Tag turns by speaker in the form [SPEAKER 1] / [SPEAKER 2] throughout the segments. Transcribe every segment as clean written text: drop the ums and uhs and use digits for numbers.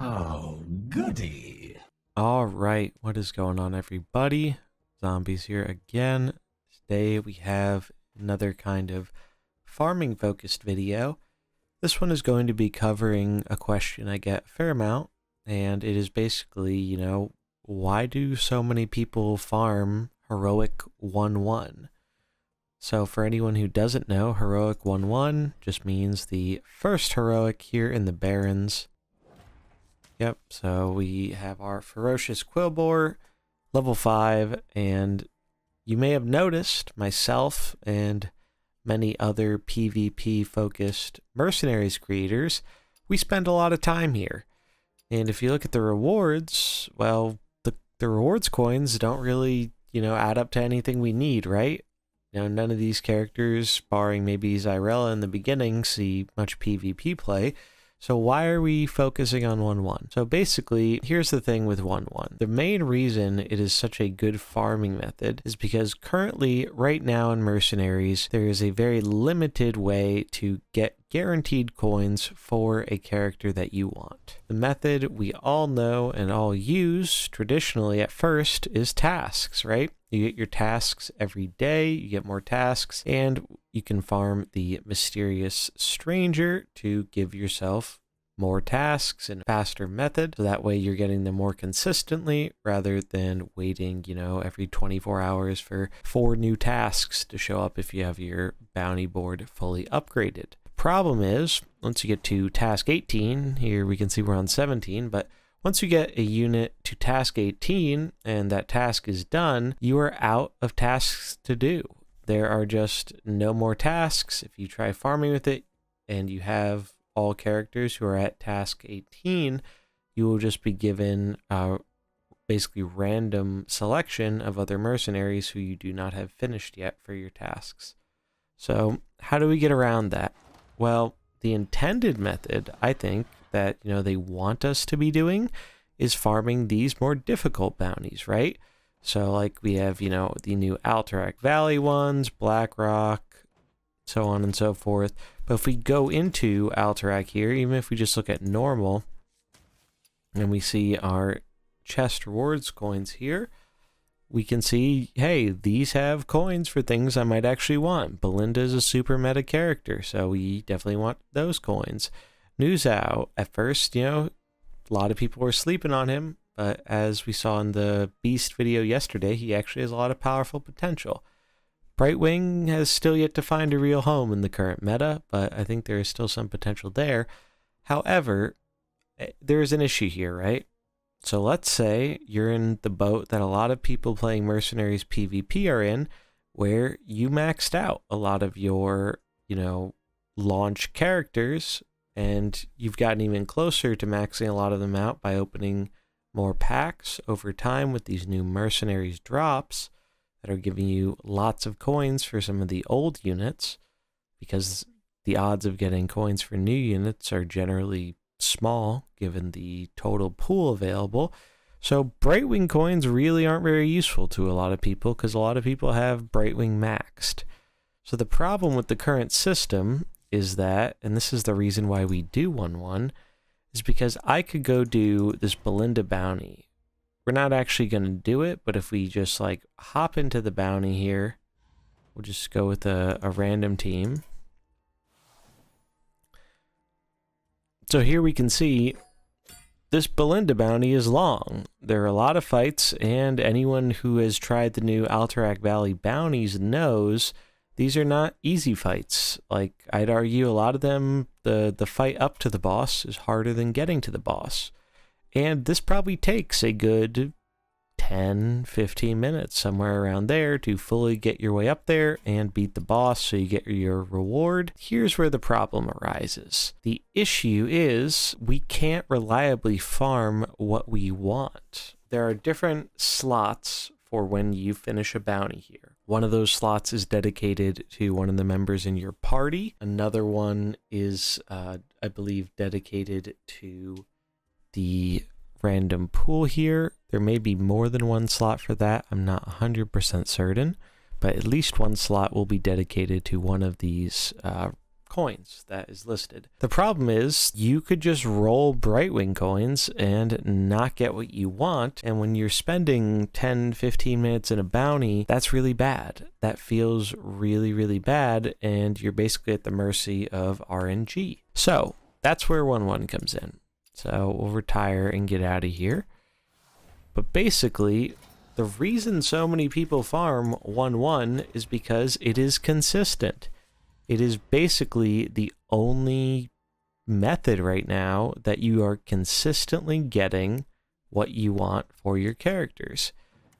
[SPEAKER 1] Oh, goody.
[SPEAKER 2] All right, what is going on, everybody? Zombies here again. Today we have another kind of farming focused video. This one is going to be covering a question I get a fair amount, and it is basically, why do so many people farm heroic 1-1? So for anyone who doesn't know, heroic 1-1 just means the first heroic here in the Barrens. Yep, so we have our Ferocious Quillboar, level 5, and you may have noticed myself and many other PvP-focused Mercenaries creators, we spend a lot of time here. And if you look at the rewards, well, the rewards coins don't really, add up to anything we need, right? None of these characters, barring maybe Zyrella in the beginning, see much PvP play. So why are we focusing on 1-1? So basically, here's the thing with 1-1. The main reason it is such a good farming method is because currently, right now in Mercenaries, there is a very limited way to get guaranteed coins for a character that you want. The method we all know and all use traditionally at first is tasks, right? You get your tasks every day, you get more tasks, and you can farm the Mysterious Stranger to give yourself more tasks in a faster method. So that way you're getting them more consistently rather than waiting, every 24 hours for 4 new tasks to show up if you have your bounty board fully upgraded. Problem is, once you get to task 18, here we can see we're on 17, but once you get a unit to task 18 and that task is done, you are out of tasks to do. There are just no more tasks. If you try farming with it and you have all characters who are at task 18, you will just be given basically random selection of other mercenaries who you do not have finished yet for your tasks. So how do we get around that? Well, the intended method, I think, that they want us to be doing is farming these more difficult bounties, right? So like we have, the new Alterac Valley ones, Blackrock, so on and so forth. But if we go into Alterac here, even if we just look at normal, and we see our chest rewards coins here, we can see, hey, these have coins for things I might actually want. Belinda is a super meta character, so we definitely want those coins. Nuzao, at first, a lot of people were sleeping on him, but as we saw in the Beast video yesterday, he actually has a lot of powerful potential. Brightwing has still yet to find a real home in the current meta, but I think there is still some potential there. However, there is an issue here, right? So let's say you're in the boat that a lot of people playing Mercenaries PvP are in, where you maxed out a lot of your, launch characters, and you've gotten even closer to maxing a lot of them out by opening more packs over time with these new Mercenaries drops that are giving you lots of coins for some of the old units, because the odds of getting coins for new units are generally small given the total pool available. So Brightwing coins really aren't very useful to a lot of people because a lot of people have Brightwing maxed. So the problem with the current system is that, and this is the reason why we do 1-1, is because I could go do this Belinda bounty. We're not actually going to do it, but if we just hop into the bounty here, we'll just go with a random team. So here we can see this Belinda bounty is long. There are a lot of fights, and anyone who has tried the new Alterac Valley bounties knows these are not easy fights. Like, I'd argue a lot of them, the fight up to the boss is harder than getting to the boss. And this probably takes a good 10, 15 minutes, somewhere around there, to fully get your way up there and beat the boss so you get your reward. Here's where the problem arises. The issue is we can't reliably farm what we want. There are different slots for when you finish a bounty here. One of those slots is dedicated to one of the members in your party. Another one is, I believe, dedicated to the random pool here. There may be more than one slot for that. I'm not 100% certain, but at least one slot will be dedicated to one of these coins that is listed. The problem is you could just roll Brightwing coins and not get what you want, and when you're spending 10-15 minutes in a bounty, that's really bad. That feels really, really bad, and you're basically at the mercy of RNG. So that's where 1-1 comes in. So we'll retire and get out of here. But basically, the reason so many people farm 1-1 is because it is consistent. It is basically the only method right now that you are consistently getting what you want for your characters.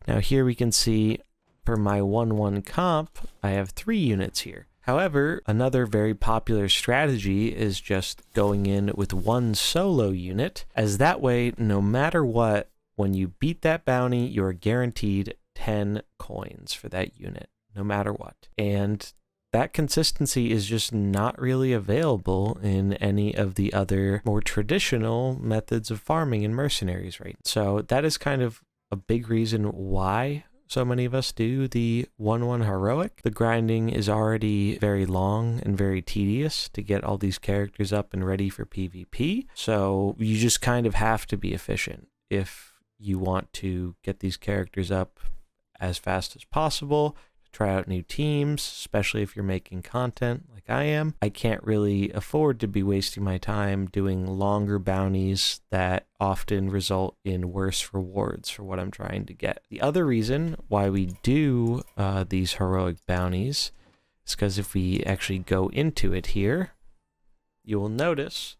[SPEAKER 2] Now here we can see for my 1-1 comp, I have 3 units here. However, another very popular strategy is just going in with 1 solo unit, as that way, no matter what, when you beat that bounty, you're guaranteed 10 coins for that unit, no matter what. And that consistency is just not really available in any of the other more traditional methods of farming in Mercenaries, right? So that is kind of a big reason why so many of us do the 1-1 heroic. The grinding is already very long and very tedious to get all these characters up and ready for PvP. So you just kind of have to be efficient if you want to get these characters up as fast as possible, try out new teams, especially if you're making content like I am. I can't really afford to be wasting my time doing longer bounties that often result in worse rewards for what I'm trying to get. The other reason why we do these heroic bounties is because if we actually go into it here, you will notice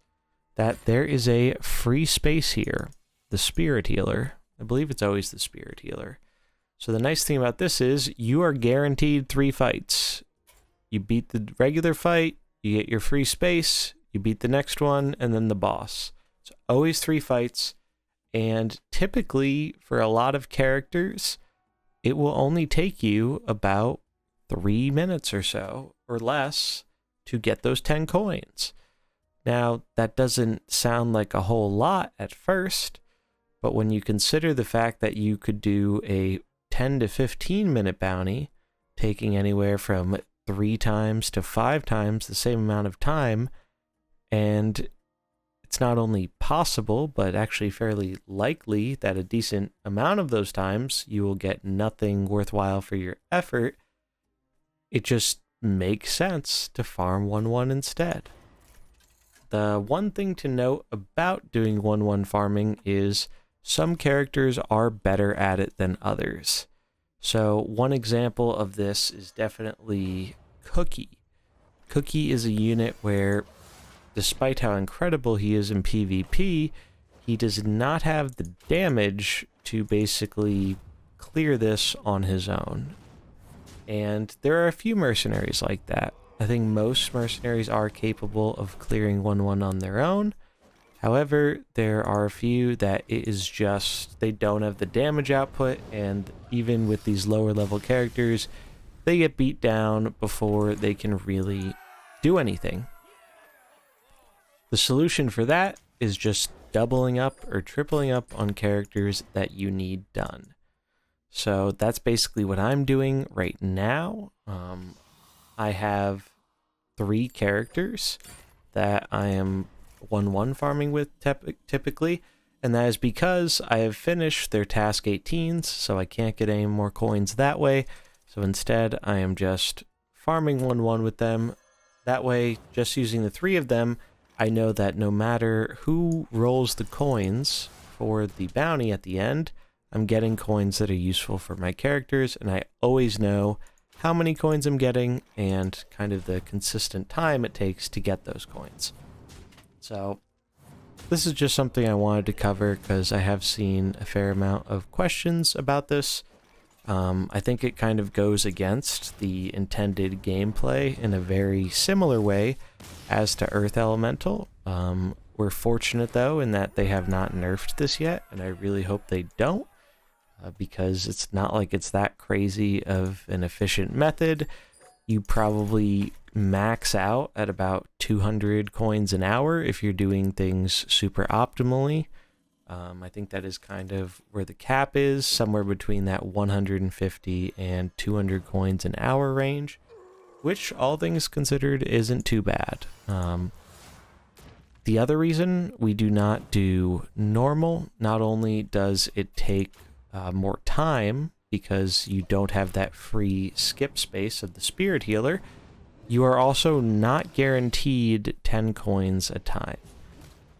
[SPEAKER 2] that there is a free space here, the Spirit Healer. I believe it's always the Spirit Healer. So the nice thing about this is you are guaranteed 3 fights. You beat the regular fight, you get your free space, you beat the next one, and then the boss. So always 3 fights, and typically for a lot of characters, it will only take you about 3 minutes or so, or less, to get those 10 coins. Now, that doesn't sound like a whole lot at first, but when you consider the fact that you could do a 10 to 15 minute bounty, taking anywhere from 3 times to 5 times the same amount of time, and it's not only possible, but actually fairly likely that a decent amount of those times you will get nothing worthwhile for your effort, it just makes sense to farm 1-1 instead. The one thing to note about doing 1-1 farming is some characters are better at it than others. So one example of this is definitely Cookie. Cookie is a unit where, despite how incredible he is in PvP, he does not have the damage to basically clear this on his own. And there are a few mercenaries like that. I think most mercenaries are capable of clearing 1-1 on their own. However, there are a few that it is just, they don't have the damage output, and even with these lower level characters, they get beat down before they can really do anything. The solution for that is just doubling up or tripling up on characters that you need done. So that's basically what I'm doing right now. I have 3 characters that I am 1-1 farming with typically, and that is because I have finished their task 18s, so I can't get any more coins that way. So instead, I am just farming 1-1 with them. That way, just using the 3 of them, I know that no matter who rolls the coins for the bounty at the end, I'm getting coins that are useful for my characters, and I always know how many coins I'm getting and kind of the consistent time it takes to get those coins. So this is just something I wanted to cover because I have seen a fair amount of questions about this. I think it kind of goes against the intended gameplay in a very similar way as to Earth Elemental. We're fortunate though in that they have not nerfed this yet, and I really hope they don't, because it's not like it's that crazy of an efficient method. You probably max out at about 200 coins an hour if you're doing things super optimally. I think that is kind of where the cap is, somewhere between that 150 and 200 coins an hour range. which all things considered isn't too bad. The other reason we do not do normal, not only does it take more time because you don't have that free skip space of the spirit healer, you are also not guaranteed 10 coins a time.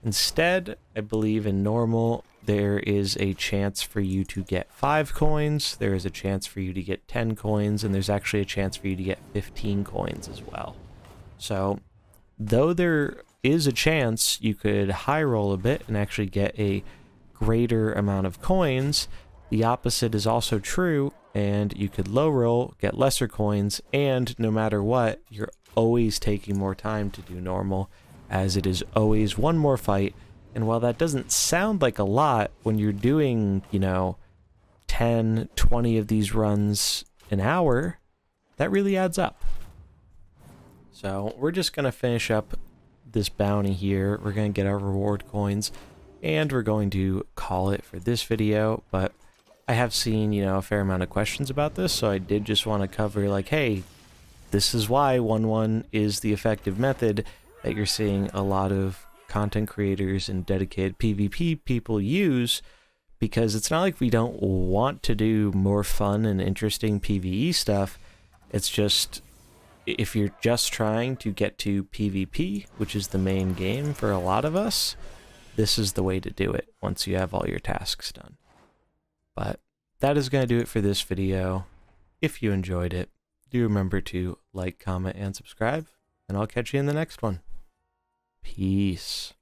[SPEAKER 2] Instead, I believe in normal, there is a chance for you to get 5 coins, there is a chance for you to get 10 coins, and there's actually a chance for you to get 15 coins as well. So, though there is a chance you could high roll a bit and actually get a greater amount of coins, the opposite is also true, and you could low roll, get lesser coins, and no matter what, you're always taking more time to do normal, as it is always one more fight. And while that doesn't sound like a lot, when you're doing, 10, 20 of these runs an hour, that really adds up. So we're just going to finish up this bounty here. We're going to get our reward coins, and we're going to call it for this video. But I have seen, a fair amount of questions about this, so I did just want to cover, like, hey, this is why 1-1 is the effective method that you're seeing a lot of content creators and dedicated PvP people use, because it's not like we don't want to do more fun and interesting PvE stuff. It's just, if you're just trying to get to PvP, which is the main game for a lot of us, this is the way to do it once you have all your tasks done. But that is going to do it for this video. If you enjoyed it, do remember to like, comment, and subscribe, and I'll catch you in the next one. Peace.